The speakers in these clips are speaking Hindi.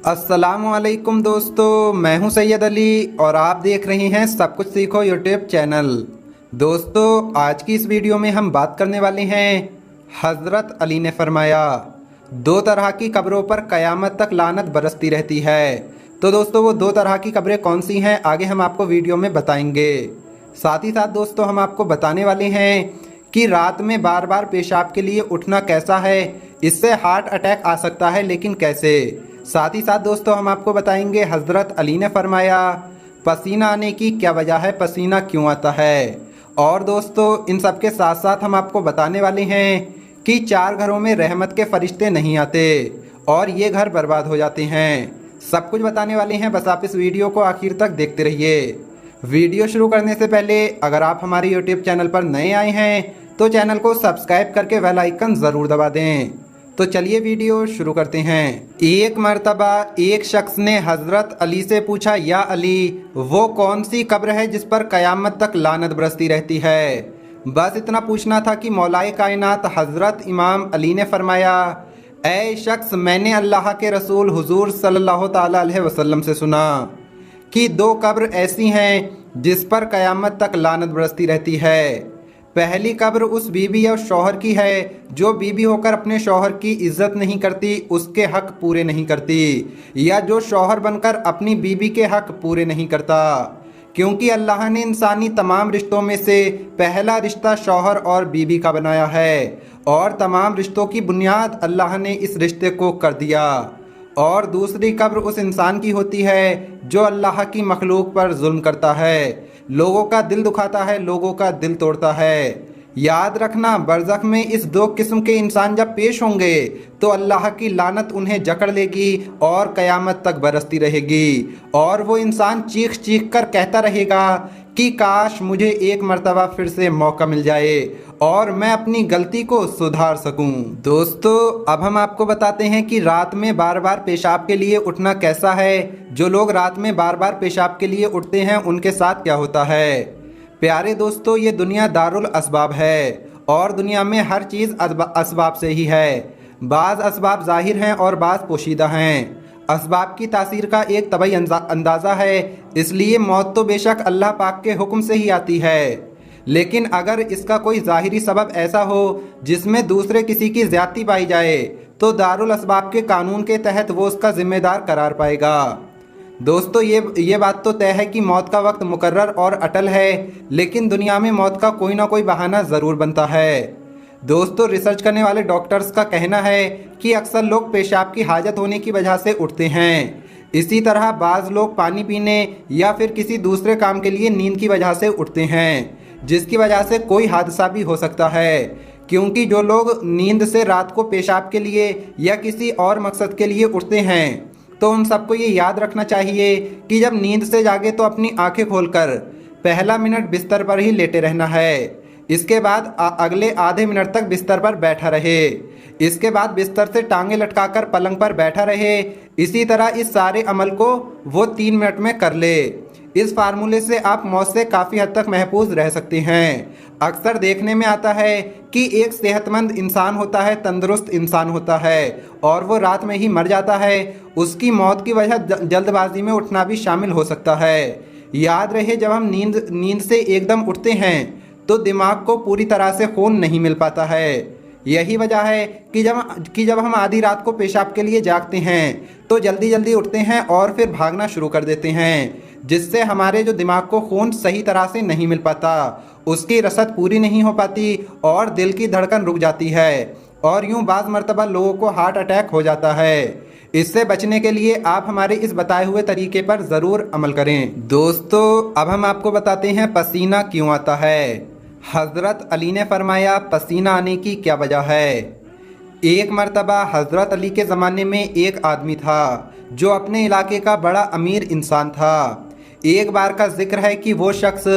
अस्सलामुअलैकुम दोस्तों, मैं हूं सैयद अली और आप देख रहे हैं सब कुछ सीखो यूट्यूब चैनल। दोस्तों, आज की इस वीडियो में हम बात करने वाले हैं हज़रत अली ने फरमाया, दो तरह की कब्रों पर क़यामत तक लानत बरसती रहती है। तो दोस्तों, वो दो तरह की कब्रें कौन सी हैं आगे हम आपको वीडियो में बताएंगे। साथ ही साथ दोस्तों, हम आपको बताने वाले हैं कि रात में बार बार पेशाब के लिए उठना कैसा है, इससे हार्ट अटैक आ सकता है, लेकिन कैसे। साथ ही साथ दोस्तों, हम आपको बताएंगे हज़रत अली ने फरमाया पसीना आने की क्या वजह है, पसीना क्यों आता है। और दोस्तों, इन सब के साथ साथ हम आपको बताने वाले हैं कि 4 घरों में रहमत के फरिश्ते नहीं आते और ये घर बर्बाद हो जाते हैं। सब कुछ बताने वाले हैं, बस आप इस वीडियो को आखिर तक देखते रहिए। वीडियो शुरू करने से पहले अगर आप हमारे यूट्यूब चैनल पर नए आए हैं तो चैनल को सब्सक्राइब करके बेल आइकन ज़रूर दबा दें। तो चलिए वीडियो शुरू करते हैं। एक मर्तबा एक शख्स ने हज़रत अली से पूछा, या अली, वो कौन सी कब्र है जिस पर क़यामत तक लानत बरसती रहती है। बस इतना पूछना था कि मौलाए कायनात हज़रत इमाम अली ने फरमाया, ऐ शख्स, मैंने अल्लाह के रसूल हुजूर सल्लल्लाहु ताला अलैहि वसल्लम से सुना कि 2 कब्र ऐसी हैं जिस पर क़यामत तक लानत बरसती रहती है। पहली कब्र उस बीबी या शौहर की है जो बीबी होकर अपने शौहर की इज्जत नहीं करती, उसके हक पूरे नहीं करती, या जो शौहर बनकर अपनी बीबी के हक पूरे नहीं करता। क्योंकि अल्लाह ने इंसानी तमाम रिश्तों में से पहला रिश्ता शौहर और बीबी का बनाया है और तमाम रिश्तों की बुनियाद अल्लाह ने इस रिश्ते को कर दिया। और दूसरी कब्र उस इंसान की होती है जो अल्लाह की मखलूक पर जुल्म करता है, लोगों का दिल दुखाता है, लोगों का दिल तोड़ता है। याद रखना, बरज़ख में इस 2 किस्म के इंसान जब पेश होंगे तो अल्लाह की लानत उन्हें जकड़ लेगी और क़यामत तक बरसती रहेगी और वो इंसान चीख चीख कर कहता रहेगा कि काश मुझे एक मर्तबा फिर से मौका मिल जाए और मैं अपनी गलती को सुधार सकूं। दोस्तों, अब हम आपको बताते हैं कि रात में बार बार पेशाब के लिए उठना कैसा है। जो लोग रात में बार बार पेशाब के लिए उठते हैं उनके साथ क्या होता है। प्यारे दोस्तों, ये दुनिया दारुल असबाब है और दुनिया में हर चीज़ असबाब से ही है। बाज़ असबाब ज़ाहिर हैं और बाज़ पोशीदा हैं। असबाब की तासीर का एक तबई अंदाज़ा है, इसलिए मौत तो बेशक अल्लाह पाक के हुक्म से ही आती है, लेकिन अगर इसका कोई ज़ाहिरी सबब ऐसा हो जिसमें दूसरे किसी की ज़्यादती पाई जाए तो दारुल असबाब के कानून के तहत वो उसका ज़िम्मेदार करार पाएगा। दोस्तों, ये बात तो तय है कि मौत का वक्त मुकर्रर और अटल है, लेकिन दुनिया में मौत का कोई ना कोई बहाना ज़रूर बनता है। दोस्तों, रिसर्च करने वाले डॉक्टर्स का कहना है कि अक्सर लोग पेशाब की हाजत होने की वजह से उठते हैं। इसी तरह बाज़ लोग पानी पीने या फिर किसी दूसरे काम के लिए नींद की वजह से उठते हैं, जिसकी वजह से कोई हादसा भी हो सकता है। क्योंकि जो लोग नींद से रात को पेशाब के लिए या किसी और मकसद के लिए उठते हैं तो उन सबको ये याद रखना चाहिए कि जब नींद से जागे तो अपनी आंखें खोलकर पहला मिनट बिस्तर पर ही लेटे रहना है। इसके बाद अगले आधे मिनट तक बिस्तर पर बैठा रहे। इसके बाद बिस्तर से टांगे लटकाकर पलंग पर बैठा रहे। इसी तरह इस सारे अमल को वो 3 मिनट में कर ले। इस फार्मूले से आप मौत से काफ़ी हद तक महफूज रह सकते हैं। अक्सर देखने में आता है कि एक सेहतमंद इंसान होता है, तंदुरुस्त इंसान होता है और वो रात में ही मर जाता है। उसकी मौत की वजह जल्दबाजी में उठना भी शामिल हो सकता है। याद रहे, जब हम नींद से एकदम उठते हैं तो दिमाग को पूरी तरह से खून नहीं मिल पाता है। यही वजह है कि जब हम आधी रात को पेशाब के लिए जागते हैं तो जल्दी जल्दी उठते हैं और फिर भागना शुरू कर देते हैं, जिससे हमारे जो दिमाग को खून सही तरह से नहीं मिल पाता, उसकी रसद पूरी नहीं हो पाती और दिल की धड़कन रुक जाती है और यूं बाज़ मर्तबा लोगों को हार्ट अटैक हो जाता है। इससे बचने के लिए आप हमारे इस बताए हुए तरीके पर ज़रूर अमल करें। दोस्तों, अब हम आपको बताते हैं पसीना क्यों आता है। हज़रत अली ने फरमाया, पसीना आने की क्या वजह है। एक मर्तबा हज़रत अली के ज़माने में एक आदमी था जो अपने इलाके का बड़ा अमीर इंसान था। एक बार का जिक्र है कि वो शख्स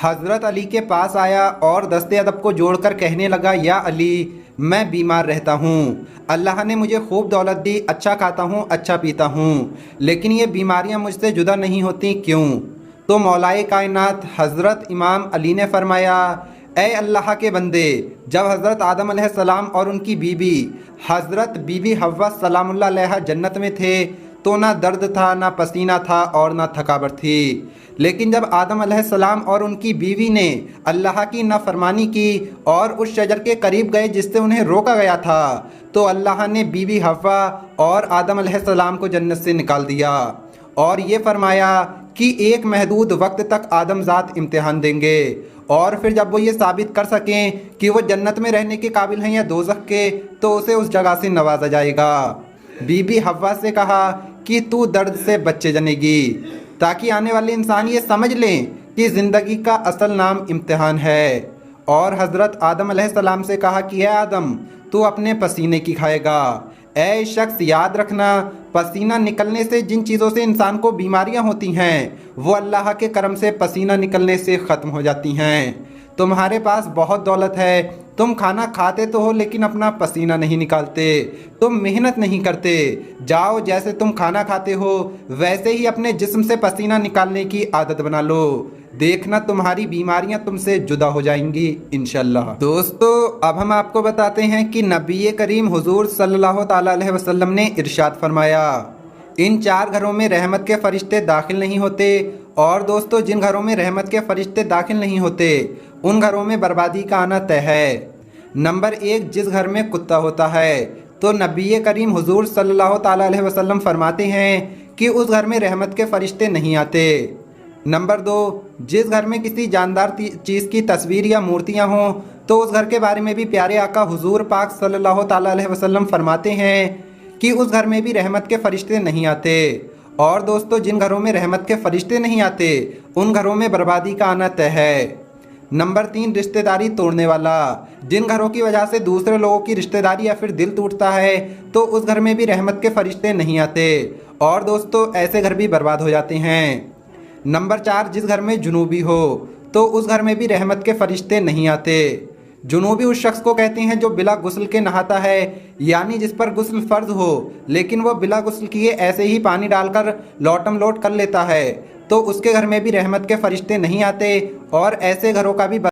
हज़रत अली के पास आया और दस्ते अदब को जोड़कर कहने लगा, या अली, मैं बीमार रहता हूँ। अल्लाह ने मुझे खूब दौलत दी, अच्छा खाता हूँ, अच्छा पीता हूँ, लेकिन ये बीमारियाँ मुझसे जुदा नहीं होती, क्यों। तो मौलाए कायनात हज़रत इमाम अली ने फरमाया, ऐ अल्लाह के बंदे, जब हज़रत आदम अलैहिस्सलाम और उनकी बीबी हज़रत बीबी हव्वा सलामुल्लाह अलैहा जन्नत में थे तो ना दर्द था, ना पसीना था और ना थकावट थी। लेकिन जब आदम अलैहिस्सलाम और उनकी बीवी ने अल्लाह की नाफरमानी की और उस शजर के करीब गए जिससे उन्हें रोका गया था, तो अल्लाह ने बीवी हव्वा और आदम अलैहिस्सलाम को जन्नत से निकाल दिया और ये फरमाया कि एक महदूद वक्त तक आदमजात इम्तिहान देंगे और फिर जब वो ये साबित कर सकें कि वो जन्नत में रहने के काबिल हैं या दोज़ख के, तो उसे उस जगह से नवाजा जाएगा। बीबी हव्वा से कहा कि तू दर्द से बच्चे जनेगी, ताकि आने वाले इंसान ये समझ लें कि ज़िंदगी का असल नाम इम्तिहान है। और हज़रत आदम अलैहिस्सलाम से कहा कि है आदम, तू अपने पसीने की खाएगा। ऐ शख्स, याद रखना, पसीना निकलने से जिन चीज़ों से इंसान को बीमारियां होती हैं वो अल्लाह के करम से पसीना निकलने से ख़त्म हो जाती हैं। तुम्हारे पास बहुत दौलत है, तुम खाना खाते तो हो लेकिन अपना पसीना नहीं निकालते, तुम मेहनत नहीं करते। जाओ, जैसे तुम खाना खाते हो वैसे ही अपने जिस्म से पसीना निकालने की आदत बना लो, देखना तुम्हारी बीमारियां तुमसे जुदा हो जाएंगी इंशाल्लाह। दोस्तों, अब हम आपको बताते हैं कि नबी करीम हुजूर सल्लल्लाहु ताला अलैहि वसल्लम ने इरशाद फरमाया, इन 4 घरों में रहमत के फरिश्ते दाखिल नहीं होते। और दोस्तों, जिन घरों में रहमत के फरिश्ते दाखिल नहीं होते उन घरों में बर्बादी का आना तय है। नंबर 1, जिस घर में कुत्ता होता है, तो नबी करीम हुजूर सल्लल्लाहु ताला अलैहि वसल्लम फरमाते हैं कि उस घर में रहमत के फरिश्ते नहीं आते। नंबर 2, जिस घर में किसी जानदार चीज़ की तस्वीर या मूर्तियां हों, तो उस घर के बारे में भी प्यारे आका हुजूर पाक सल्लल्लाहु ताला अलैहि वसल्लम फरमाते हैं कि उस घर में भी रहमत के फरिश्ते नहीं आते। और दोस्तों, जिन घरों में रहमत के फरिश्ते नहीं आते उन घरों में बर्बादी का आना तय है। नंबर 3, रिश्तेदारी तोड़ने वाला, जिन घरों की वजह से दूसरे लोगों की रिश्तेदारी या फिर दिल टूटता है तो उस घर में भी रहमत के फरिश्ते नहीं आते और दोस्तों ऐसे घर भी बर्बाद हो जाते हैं। नंबर 4, जिस घर में जुनूबी हो तो उस घर में भी रहमत के फरिश्ते नहीं आते। जुनूबी उस शख्स को कहते हैं जो बिला गुस्ल के नहाता है, यानी जिस पर गुस्ल फ़र्ज हो लेकिन वो बिला गुस्ल किए ऐसे ही पानी डालकर लौटम लोट कर लेता है, तो उसके घर में भी रहमत के फरिश्ते नहीं आते और ऐसे घरों का भी